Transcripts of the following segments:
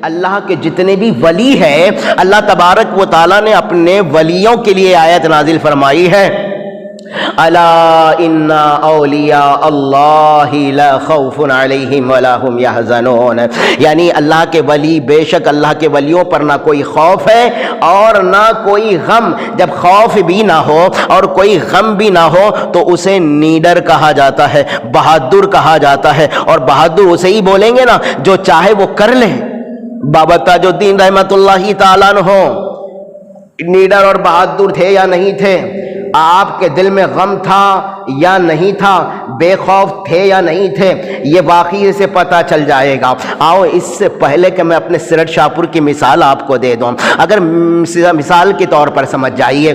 اللہ کے جتنے بھی ولی ہیں اللہ تبارک و تعالیٰ نے اپنے ولیوں کے لیے آیت نازل فرمائی ہے، الا ان اولیاء اللہ لا خوف علیہم ولا هم یحزنون، یعنی اللہ کے ولی، بے شک اللہ کے ولیوں پر نہ کوئی خوف ہے اور نہ کوئی غم۔ جب خوف بھی نہ ہو اور کوئی غم بھی نہ ہو تو اسے نیڈر کہا جاتا ہے، بہادر کہا جاتا ہے، اور بہادر اسے ہی بولیں گے نا جو چاہے وہ کر لے۔ بابا تاج الدین رحمت اللہ تعالیٰ عنہ نیڈر اور بہادر تھے یا نہیں تھے؟ آپ کے دل میں غم تھا یا نہیں تھا؟ بے خوف تھے یا نہیں تھے؟ یہ واقعی سے پتہ چل جائے گا۔ آؤ اس سے پہلے کہ میں اپنے سیرت شاہپور کی مثال آپ کو دے دوں، اگر مثال کے طور پر سمجھ جائیے،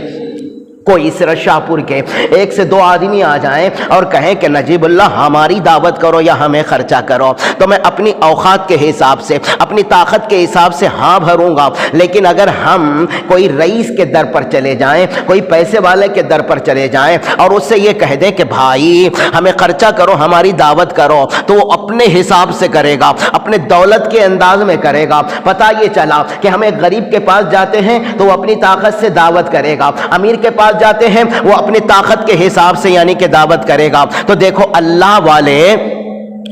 کوئی سیرت شاہپور کے 1 سے 2 آدمی آ جائیں اور کہیں کہ نجیب اللہ ہماری دعوت کرو یا ہمیں خرچہ کرو، تو میں اپنی اوقات کے حساب سے، اپنی طاقت کے حساب سے ہاں بھروں گا۔ لیکن اگر ہم کوئی رئیس کے در پر چلے جائیں، کوئی پیسے والے کے در پر چلے جائیں اور اس سے یہ کہہ دیں کہ بھائی ہمیں خرچہ کرو، ہماری دعوت کرو، تو وہ اپنے حساب سے کرے گا، اپنے دولت کے انداز میں کرے گا۔ پتہ یہ چلا کہ ہم ایک غریب کے پاس جاتے ہیں تو وہ اپنی طاقت سے دعوت کرے گا، امیر کے پاس جاتے ہیں وہ اپنی طاقت کے حساب سے یعنی کہ دعوت کرے گا۔ تو دیکھو اللہ والے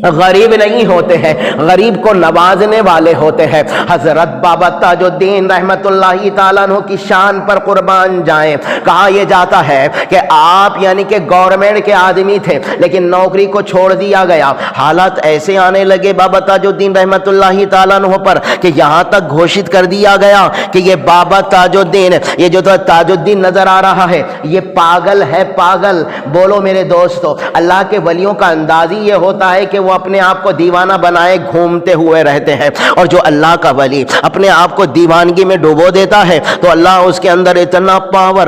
غریب نہیں ہوتے ہیں، غریب کو نوازنے والے ہوتے ہیں۔ حضرت بابا تاج الدین رحمت اللہ تعالیٰ عنہ کی شان پر قربان جائیں، کہا یہ جاتا ہے کہ آپ یعنی کہ گورنمنٹ کے آدمی تھے لیکن نوکری کو چھوڑ دیا گیا۔ حالات ایسے آنے لگے بابا تاج الدین رحمت اللہ تعالیٰ عنہ پر کہ یہاں تک گھوشت کر دیا گیا کہ یہ بابا تاج الدین، یہ جو تاج الدین نظر آ رہا ہے یہ پاگل ہے، پاگل۔ بولو میرے دوستو، اللہ کے ولیوں کا انداز ہی یہ ہوتا ہے کہ وہ اپنے آپ کو دیوانہ بنائے گھومتے ہوئے رہتے ہیں، اور جو اللہ کا ولی اپنے آپ کو دیوانگی میں ڈوبو دیتا ہے تو اللہ اس کے اندر اتنا پاور،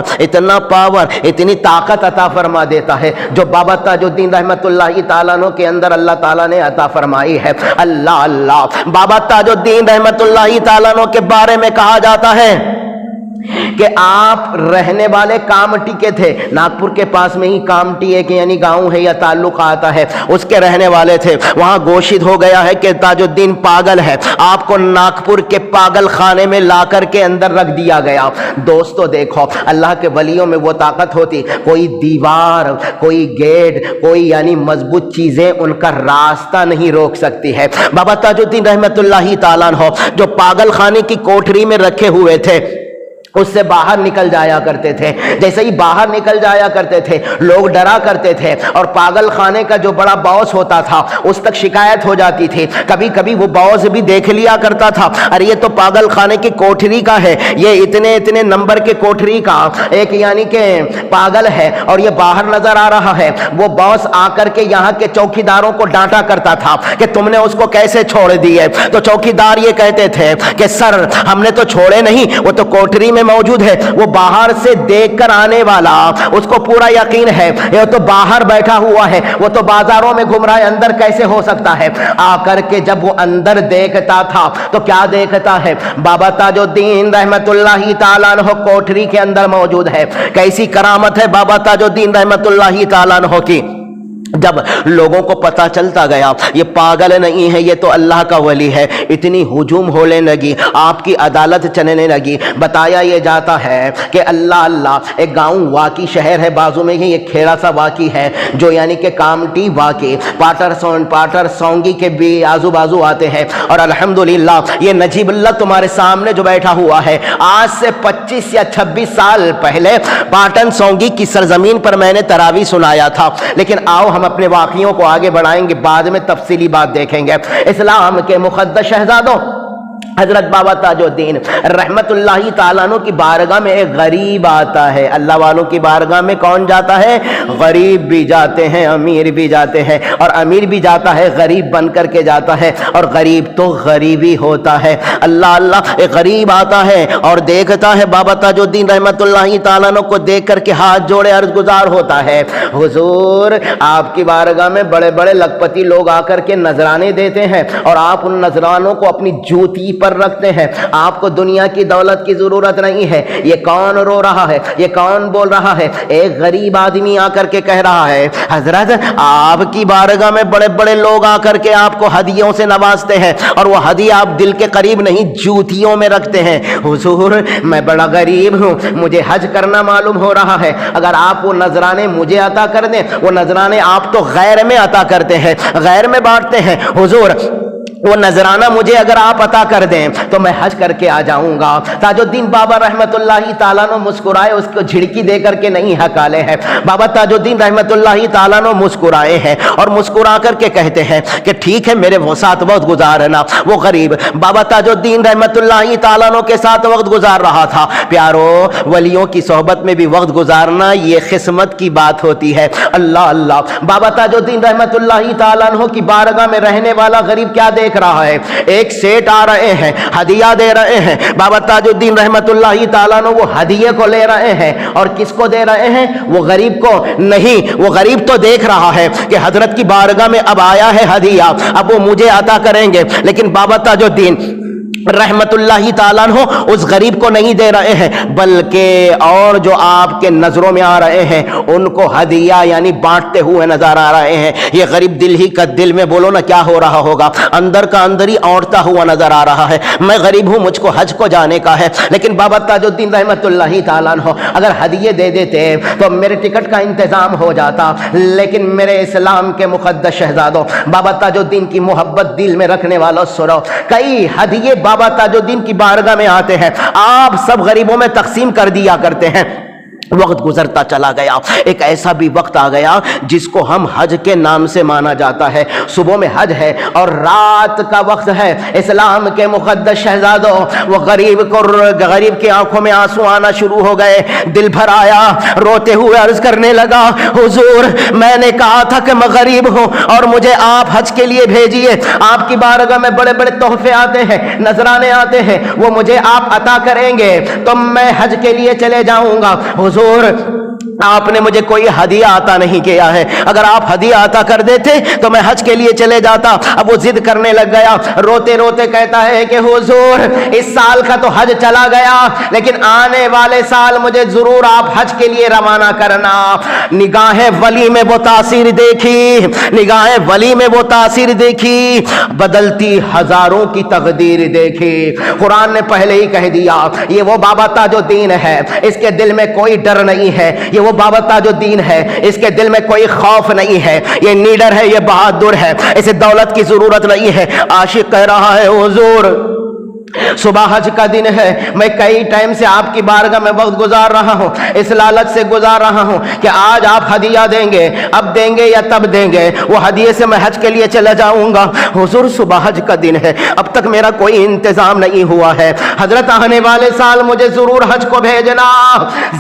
اتنی طاقت عطا فرما دیتا ہے جو بابا تاج الدین رحمت اللہ تعالیٰ عنہ کے اندر اللہ تعالیٰ نے عطا فرمائی ہے۔ اللہ اللہ، بابا تاج الدین رحمت اللہ تعالیٰ عنہ کے بارے میں کہا جاتا ہے کہ آپ رہنے والے کامٹی کے تھے، ناگپور کے پاس میں ہی کامٹی ایک یعنی گاؤں ہے یا تعلق آتا ہے، اس کے رہنے والے تھے۔ وہاں گوشت ہو گیا ہے کہ تاج الدین پاگل ہے، آپ کو ناگپور کے پاگل خانے میں لا کر کے اندر رکھ دیا گیا۔ دوستو دیکھو اللہ کے ولیوں میں وہ طاقت ہوتی، کوئی دیوار، کوئی گیٹ، کوئی یعنی مضبوط چیزیں ان کا راستہ نہیں روک سکتی ہے۔ بابا تاج الدین رحمت اللہ تعالیٰ عنہ جو پاگل خانے کی کوٹری میں رکھے ہوئے تھے، اس سے باہر نکل جایا کرتے تھے۔ جیسے ہی باہر نکل جایا کرتے تھے لوگ ڈرا کرتے تھے، اور پاگل خانے کا جو بڑا باس ہوتا تھا اس تک شکایت ہو جاتی تھی۔ کبھی کبھی وہ باس بھی دیکھ لیا کرتا تھا، ارے یہ تو پاگل خانے کی کوٹری کا ہے، یہ اتنے نمبر کے کوٹری کا ایک یعنی کہ پاگل ہے اور یہ باہر نظر آ رہا ہے۔ وہ باس آ کر کے یہاں کے چوکیداروں کو ڈانٹا کرتا تھا کہ تم نے اس کو کیسے چھوڑ دیے؟ تو چوکیدار یہ کہتے تھے کہ سر ہم نے تو چھوڑے نہیں، وہ تو کوٹری میں موجود ہے، وہ باہر سے دیکھ کر آنے والا اس کو پورا یقین ہے یہ تو باہر بیٹھا ہوا ہے، وہ تو بازاروں میں گھوم رہا ہے، اندر کیسے ہو سکتا ہے؟ آ کر کے جب وہ اندر دیکھتا تھا تو کیا دیکھتا ہے؟ بابا تاج الدین رحمت اللہ تعالیٰ عنہ کوٹری کے اندر موجود ہے۔ کیسی کرامت ہے بابا تاج الدین رحمت اللہ تعالیٰ عنہ کی! جب لوگوں کو پتہ چلتا گیا یہ پاگل نہیں ہے، یہ تو اللہ کا ولی ہے، اتنی ہجوم ہونے لگی، آپ کی عدالت چلنے لگی۔ بتایا یہ جاتا ہے کہ اللہ ایک گاؤں واقعی شہر ہے بازو میں ہی، ایک کھیڑا سا واقعی ہے جو یعنی کہ کامٹی واقعی پاٹر سونگی کے بھی آزو بازو آتے ہیں، اور الحمدللہ یہ نجیب اللہ تمہارے سامنے جو بیٹھا ہوا ہے آج سے 25 یا 26 سال پہلے پاٹن سونگی کی سرزمین پر میں نے تراویح سنایا تھا۔ لیکن آؤ ہم اپنے واقعوں کو آگے بڑھائیں گے، بعد میں تفصیلی بات دیکھیں گے۔ اسلام کے مقدس شہزادوں حضرت بابا تاج الدین رحمت اللہ تعالیٰ عنہ کی بارگاہ میں ایک غریب آتا ہے۔ اللہ والوں کی بارگاہ میں کون جاتا ہے؟ غریب بھی جاتے ہیں، امیر بھی جاتے ہیں، اور امیر بھی جاتا ہے غریب بن کر کے جاتا ہے، اور غریب تو غریب ہی ہوتا ہے۔ اللہ ایک غریب آتا ہے اور دیکھتا ہے بابا تاج الدین رحمت اللہ تعالیٰ عنہ کو، دیکھ کر کے ہاتھ جوڑے عرض گزار ہوتا ہے، حضور آپ کی بارگاہ میں بڑے بڑے لکھپتی لوگ آ کر کے نذرانے دیتے ہیں، اور آپ ان نذرانوں کو اپنی جوتی نیکی پر رکھتے ہیں، آپ کو دنیا کی دولت کی ضرورت نہیں ہے۔ یہ کون رو رہا ہے؟ یہ کون بول رہا ہے؟ ایک غریب آدمی آ کر کے کہہ رہا ہے حضرت آپ کی بارگاہ میں بڑے بڑے لوگ آ کر کے آپ کو ہدیوں سے نوازتے ہیں، اور وہ ہدیہ آپ دل کے قریب نہیں جوتیوں میں رکھتے ہیں۔ حضور میں بڑا غریب ہوں، مجھے حج کرنا معلوم ہو رہا ہے، اگر آپ وہ نذرانے مجھے عطا کر دیں، وہ نذرانے آپ تو غیر میں عطا کرتے ہیں، غیر میں بانٹتے ہیں، حضور وہ نذرانہ مجھے اگر آپ عطا کر دیں تو میں حج کر کے آ جاؤں گا۔ تاج الدین بابا رحمت اللہ تعالیٰ نے مسکرائے، اس کو جھڑکی دے کر کے نہیں ہکالے ہیں۔ بابا تاج الدین رحمت اللہ تعالیٰ نے مسکرائے ہیں اور مسکرا کر کے کہتے ہیں کہ ٹھیک ہے میرے وہ ساتھ وقت گزارنا۔ وہ غریب بابا تاج الدین رحمت اللہ تعالیٰ کے ساتھ وقت گزار رہا تھا۔ پیارو، ولیوں کی صحبت میں بھی وقت گزارنا یہ قسمت کی بات ہوتی ہے۔ اللہ اللہ، بابا تاج الدین رحمت اللہ تعالیٰ کی بارگاہ میں رہنے والا غریب کیا دیکھ رہا ہے؟ ایک سیٹ آ رہے ہیں، ہدیہ دے رہے ہیں۔ بابا تاج الدین رحمت اللہ تعالیٰ وہ ہدیے کو لے رہے ہیں، اور کس کو دے رہے ہیں؟ وہ غریب کو نہیں۔ وہ غریب تو دیکھ رہا ہے کہ حضرت کی بارگاہ میں اب آیا ہے ہدیہ، اب وہ مجھے عطا کریں گے، لیکن بابا تاج الدین رحمت اللہ تعالیٰ عنہ اس غریب کو نہیں دے رہے ہیں، بلکہ اور جو آپ کے نظروں میں آ رہے ہیں ان کو ہدیہ یعنی بانٹتے ہوئے نظر آ رہے ہیں۔ یہ غریب دل ہی کا دل میں بولو نا کیا ہو رہا ہوگا، اندر کا اندر ہی اوڑتا ہوا نظر آ رہا ہے۔ میں غریب ہوں، مجھ کو حج کو جانے کا ہے، لیکن بابا تاج الدین رحمت اللہ تعالیٰ عنہ اگر ہدیے دے دیتے تو میرے ٹکٹ کا انتظام ہو جاتا۔ لیکن میرے اسلام کے مقدس شہزادوں، بابا تاج الدین کی محبت دل میں رکھنے والوں، سنو، کئی ہدیے بابا تاج الدین کی بارگاہ میں آتے ہیں، آپ سب غریبوں میں تقسیم کر دیا کرتے ہیں۔ وقت گزرتا چلا گیا، ایک ایسا بھی وقت آ گیا جس کو ہم حج کے نام سے مانا جاتا ہے۔ صبح میں حج ہے اور رات کا وقت ہے۔ اسلام کے مقدس شہزادوں، وہ غریب کی آنکھوں میں آنسو آنا شروع ہو گئے، دل بھر آیا، روتے ہوئے عرض کرنے لگا حضور میں نے کہا تھا کہ میں غریب ہوں اور مجھے آپ حج کے لیے بھیجیے۔ آپ کی بارگاہ میں بڑے بڑے تحفے آتے ہیں، نذرانے آتے ہیں، وہ مجھے آپ عطا کریں گے تو میں حج کے لیے چلے جاؤں گا۔ حضور آپ نے مجھے کوئی ہدیہ عطا نہیں کیا ہے، اگر آپ ہدیہ عطا کر دیتے تو میں حج کے لیے چلے جاتا۔ اب وہ ضد کرنے لگ گیا، روتے روتے کہتا ہے کہ حضور اس سال کا تو حج چلا گیا، لیکن آنے والے سال مجھے ضرور آپ حج کے لیے روانہ کرنا۔ نگاہیں ولی میں وہ تاثیر دیکھی، نگاہیں ولی میں وہ تاثیر دیکھی، بدلتی ہزاروں کی تقدیر دیکھی۔ قرآن نے پہلے ہی کہہ دیا یہ وہ بابا تاج الدین ہے، اس کے دل میں کوئی ڈر نہیں ہے، یہ وہ بابا تاج الدین ہے، اس کے دل میں کوئی خوف نہیں ہے، یہ نیڈر ہے، یہ بہادر ہے، اسے دولت کی ضرورت نہیں ہے۔ عاشق کہہ رہا ہے حضور صبح حج کا دن ہے، میں کئی ٹائم سے آپ کی بارگاہ میں وقت گزار رہا ہوں، اس لالچ سے گزار رہا ہوں کہ آج آپ ہدیہ دیں گے، اب دیں گے یا تب دیں گے، وہ ہدیے سے میں حج کے لیے چلا جاؤں گا۔ حضور صبح حج کا دن ہے، اب تک میرا کوئی انتظام نہیں ہوا ہے، حضرت آنے والے سال مجھے ضرور حج کو بھیجنا۔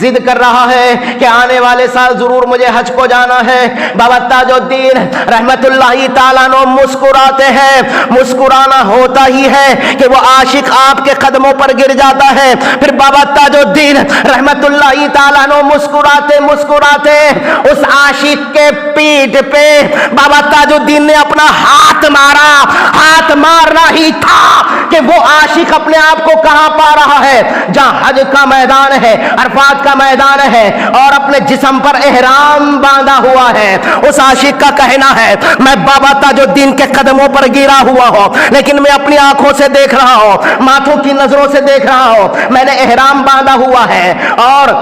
ضد کر رہا ہے کہ آنے والے سال ضرور مجھے حج کو جانا ہے۔ بابا تاج الدین رحمت اللہ تعالیٰ عنہ مسکراتے ہیں، مسکرانا ہوتا ہی ہے کہ وہ عاشق آپ کے قدموں پر گر جاتا ہے۔ پھر بابا تاج الدین رحمت اللہ تعالیٰ عنہ مسکراتے مسکراتے اس عاشق کے پیٹھ پہ بابا تاج الدین نے اپنا ہاتھ مارا۔ ہاتھ مارنا ہی تھا کہ وہ عاشق اپنے آپ کو کہاں پا رہا ہے؟ جہاں حج کا میدان ہے، عرفات کا میدان ہے، اور اپنے جسم پر احرام باندھا ہوا ہے۔ اس عاشق کا کہنا ہے میں بابا تاج الدین کے قدموں پر گرا ہوا ہوں، لیکن میں اپنی آنکھوں سے دیکھ رہا ہوں، ماتھوں کی نظروں سے دیکھ رہا ہوں، میں نے احرام باندھا ہوا ہے اور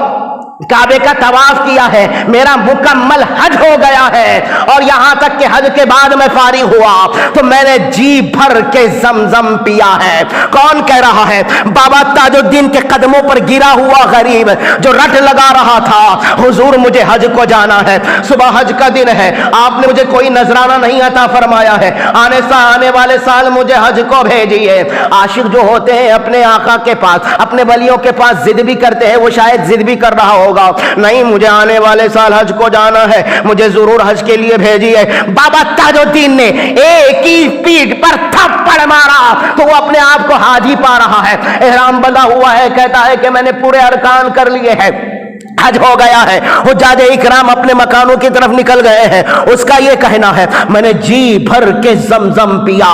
کعبے کا طواف کیا ہے، میرا مکمل حج ہو گیا ہے، اور یہاں تک کہ حج کے بعد میں فارغ ہوا تو میں نے جی بھر کے زمزم پیا ہے۔ کون کہہ رہا ہے؟ بابا تاج الدین کے قدموں پر گرا ہوا غریب جو رٹ لگا رہا تھا حضور مجھے حج کو جانا ہے، صبح حج کا دن ہے، آپ نے مجھے کوئی نذرانہ نہیں عطا فرمایا ہے، آنے والے سال مجھے حج کو بھیجیے۔ عاشق جو ہوتے ہیں اپنے آقا کے پاس، اپنے ولیوں کے پاس ضد بھی کرتے ہیں، وہ شاید ضد بھی کر رہا ہوگا، نہیں مجھے آنے والے سال حج کو جانا ہے، مجھے ضرور حج کے لیے بھیجیے۔ بابا تاج الدین نے ایک ہی پیٹھ پر تھپڑ مارا تو وہ اپنے آپ کو حاجی پا رہا ہے، احرام بندھا ہوا ہے، کہتا ہے کہ میں نے پورے ارکان کر لیے ہیں، حج ہو گیا ہے، حجاج اکرام اپنے مکانوں کی طرف نکل گئے ہیں، اس کا یہ کہنا ہے میں نے جی بھر کے زمزم پیا۔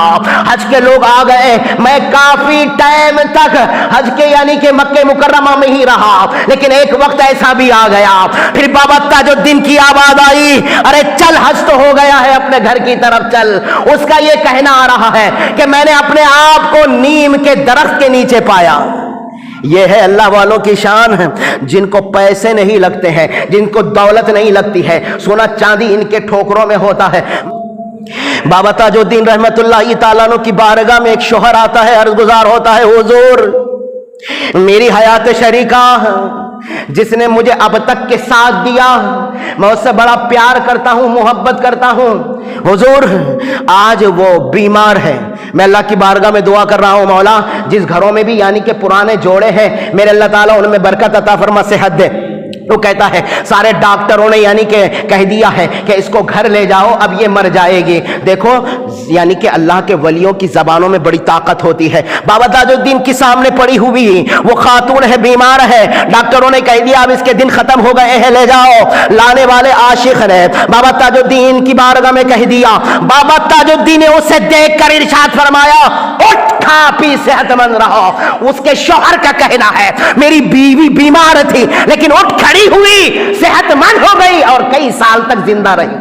حج کے لوگ آ گئے، میں کافی ٹائم تک حج کے یعنی کہ مکہ مکرمہ میں ہی رہا، لیکن ایک وقت ایسا بھی آ گیا، پھر بابا تاج الدین کی آواز آئی، ارے چل حج تو ہو گیا ہے، اپنے گھر کی طرف چل۔ اس کا یہ کہنا آ رہا ہے کہ میں نے اپنے آپ کو نیم کے درخت کے نیچے پایا۔ یہ ہے اللہ والوں کی شان ہے، جن کو پیسے نہیں لگتے ہیں، جن کو دولت نہیں لگتی ہے، سونا چاندی ان کے ٹھوکروں میں ہوتا ہے۔ بابا تاج الدین رحمت اللہ تعالیٰ عنہ کی بارگاہ میں ایک شوہر آتا ہے، عرض گزار ہوتا ہے، حضور میری حیات شریکہ جس نے مجھے اب تک کے ساتھ دیا، میں اس سے بڑا پیار کرتا ہوں، محبت کرتا ہوں، حضور آج وہ بیمار ہے، میں اللہ کی بارگاہ میں دعا کر رہا ہوں، مولا جس گھروں میں بھی یعنی کہ پرانے جوڑے ہیں، میرے اللہ تعالیٰ ان میں برکت عطا فرما، صحت دے۔ تو کہتا ہے سارے ڈاکٹروں نے یعنی کہ کہہ دیا ہے کہ اس کو گھر لے جاؤ، اب یہ مر جائے گی۔ دیکھو یعنی کہ اللہ کے ولیوں کی زبانوں میں بڑی طاقت ہوتی ہے۔ بابا تاج الدین کی سامنے پڑی ہوئی وہ خاتون ہے، بیمار ہے، ڈاکٹروں نے کہہ دیا اب اس کے دن ختم ہو گئے ہیں، لے جاؤ۔ لانے والے عاشق نے بابا تاج الدین کی بارگاہ میں کہہ دیا، بابا تاج الدین نے اسے دیکھ کر ارشاد فرمایا، اٹھ کھا پی صحت مند رہو۔ اس کے شوہر کا کہنا ہے میری بیوی بیمار تھی لیکن اٹھ کھڑی ہوئی، صحت مند ہو گئی اور کئی سال تک زندہ رہی۔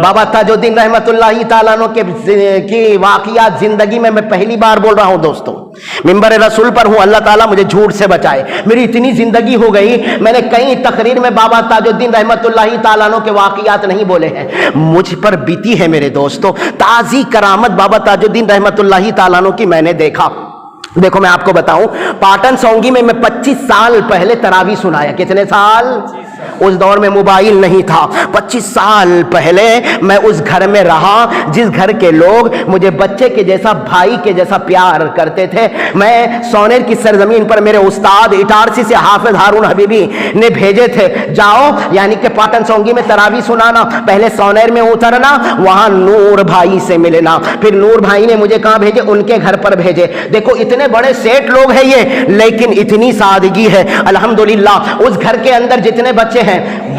بابا تاج الدین رحمت اللہ تعالیٰ عنہ کی واقعات زندگی میں پہلی بار بول رہا ہوں دوستوں، منبر رسول پر ہوں، اللہ تعالیٰ مجھے جھوٹ سے بچائے، میری اتنی زندگی ہو گئی میں نے کئی تقریر میں بابا تاج الدین رحمت اللہ تعالیٰ عنہ کے واقعات نہیں بولے ہیں، مجھ پر بیتی ہے میرے دوستوں، تازی کرامت بابا تاج الدین رحمت اللہ تعالیٰ عنہ کی میں نے دیکھا۔ دیکھو میں آپ کو بتاؤں، پاٹن سونگی میں 25 سال پہلے تراویح سنایا۔ کتنے سال؟ اس دور میں موبائل نہیں تھا، 25 سال پہلے میں اس گھر میں رہا جس گھر کے لوگ مجھے بچے کے جیسا، بھائی کے جیسا پیار کرتے تھے۔ میں سونیر کی سرزمین پر میرے استاد اٹارسی سے حافظ ہارون حبیبی نے بھیجے تھے، جاؤ یعنی کہ پاٹن سونگی میں تراویح سنانا، پہلے سونیر میں اترنا، وہاں نور بھائی سے ملنا، پھر نور بھائی نے مجھے کہاں بھیجے؟ ان کے گھر پر بھیجے۔ دیکھو اتنے بڑے سیٹ لوگ ہیں یہ، لیکن اتنی سادگی ہے الحمدللہ۔ اس گھر کے اندر جتنے بچے ہیں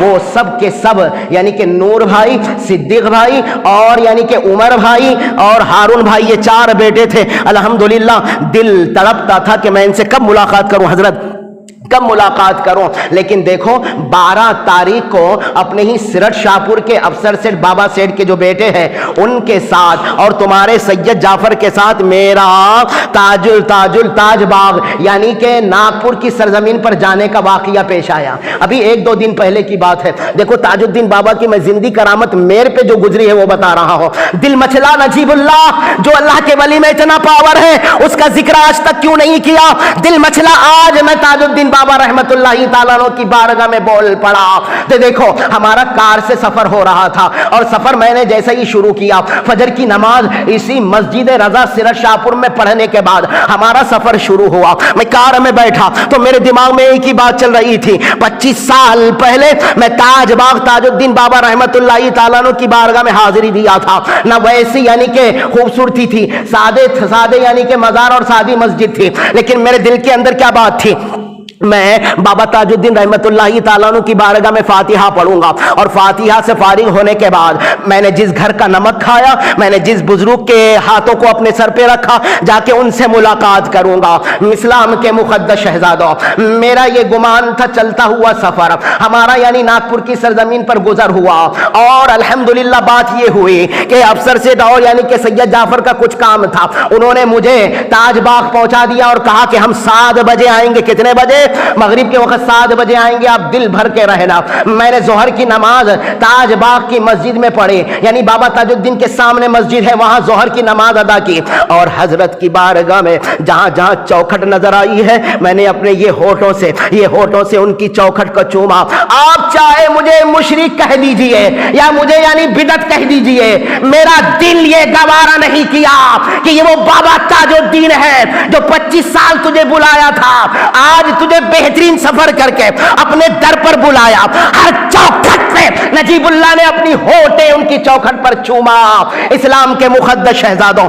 وہ سب کے سب یعنی کہ نور بھائی، صدیق بھائی اور یعنی کہ عمر بھائی اور ہارون بھائی، یہ 4 بیٹے تھے الحمدللہ۔ دل تڑپتا تھا کہ میں ان سے کب ملاقات کروں حضرت، کب ملاقات کروں، لیکن دیکھو 12 تاریخ کو اپنے ہی سرٹ شاہپور کے افسر سیٹ بابا سیٹ کے جو بیٹے ہیں ان کے ساتھ اور تمہارے سید جعفر کے ساتھ میرا تاج باغ یعنی کہ ناگپور کی سرزمین پر جانے کا واقعہ پیش آیا۔ ابھی 1-2 دن پہلے کی بات ہے۔ دیکھو تاج الدین بابا کی میں زندگی کرامت میرے پہ جو گزری ہے وہ بتا رہا ہوں۔ دل مچلا نجیب اللہ جو اللہ کے ولی میں اتنا پاور ہے، اس کا ذکر آج تک کیوں نہیں کیا؟ دل مچلا آج میں تاج الدین بابا رحمت اللہ تعالیٰ عنہ کی بارگاہ میں بول پڑا۔ تو دیکھو ہمارا کار سے سفر ہو رہا تھا اور سفر میں نے جیسے ہی شروع کیا، فجر کی نماز اسی مسجد رضا سرت شاہپور میں پڑھنے کے بعد ہمارا سفر شروع ہوا۔ میں کار میں بیٹھا تو میرے دماغ میں ایک ہی بات چل رہی تھی، 25 سال پہلے میں تاج باغ تاج الدین بابا رحمت اللہ تعالیٰ عنہ کی بارگاہ میں حاضری دیا تھا، نہ ویسی یعنی کہ خوبصورتی تھی، سادے یعنی کہ مزار اور سادی مسجد تھی، لیکن میرے دل کے اندر کیا بات تھی؟ میں بابا تاج الدین رحمت اللہ تعالیٰ عنہ کی بارگاہ میں فاتحہ پڑھوں گا اور فاتحہ سے فارغ ہونے کے بعد میں نے جس گھر کا نمک کھایا، میں نے جس بزرگ کے ہاتھوں کو اپنے سر پہ رکھا، جا کے ان سے ملاقات کروں گا۔ اسلام کے مقدس شہزادوں، میرا یہ گمان تھا، چلتا ہوا سفر ہمارا یعنی ناگپور کی سرزمین پر گزر ہوا اور الحمدللہ بات یہ ہوئی کہ افسر سے اور یعنی کہ سید جعفر کا کچھ کام تھا، انہوں نے مجھے تاج باغ پہنچا دیا اور کہا کہ ہم 7 بجے آئیں گے۔ کتنے بجے؟ مغرب کے وقت 7 بجے آئیں گے، آپ دل بھر کے رہنا۔ میں نے ظہر کی نماز تاج باغ کی مسجد میں پڑھی، یعنی بابا تاج الدین کے سامنے مسجد ہے، وہاں ظہر کی نماز ادا کی اور حضرت کی بارگاہ میں جہاں جہاں چوکھٹ نظر آئی ہے میں نے اپنے یہ ہونٹوں سے ان کی چوکھٹ کو چوما۔ آپ چاہے مجھے مشرک کہہ دیجئے یا مجھے یعنی بدعت کہہ دیجئے، میرا دل یہ گوارا نہیں کیا کہ یہ وہ بابا تاج الدین ہے جو 25 سال تجھے بلایا تھا، آج تجھے بہترین سفر کر کے اپنے در پر بلایا۔ ہر چوکھٹ پہ نجیب اللہ نے اپنی ہونٹیں ان کی چوکھٹ پر چوما۔ اسلام کے مقدس شہزادوں،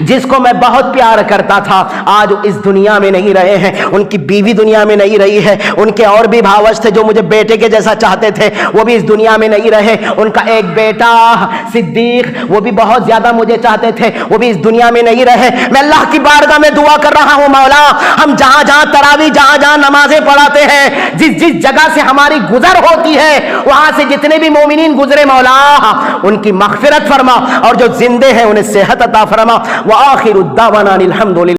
جس کو میں بہت پیار کرتا تھا آج اس دنیا میں نہیں رہے ہیں، ان کی بیوی دنیا میں نہیں رہی ہے، ان کے اور بھی بھاوش تھے جو مجھے بیٹے کے جیسا چاہتے تھے، وہ بھی اس دنیا میں نہیں رہے، ان کا ایک بیٹا صدیق وہ بھی بہت زیادہ مجھے چاہتے تھے، وہ بھی اس دنیا میں نہیں رہے۔ میں اللہ کی بارگاہ میں دعا کر رہا ہوں، مولا ہم جہاں جہاں تراویح جہاں جہاں نمازیں پڑھاتے ہیں، جس جس جگہ سے ہماری گزر ہوتی ہے وہاں سے جتنے بھی مومنین گزرے مولا ان کی مغفرت فرما، اور جو زندے ہیں انہیں صحت عطا فرما۔ وآخر الدعوانا الحمدللہ۔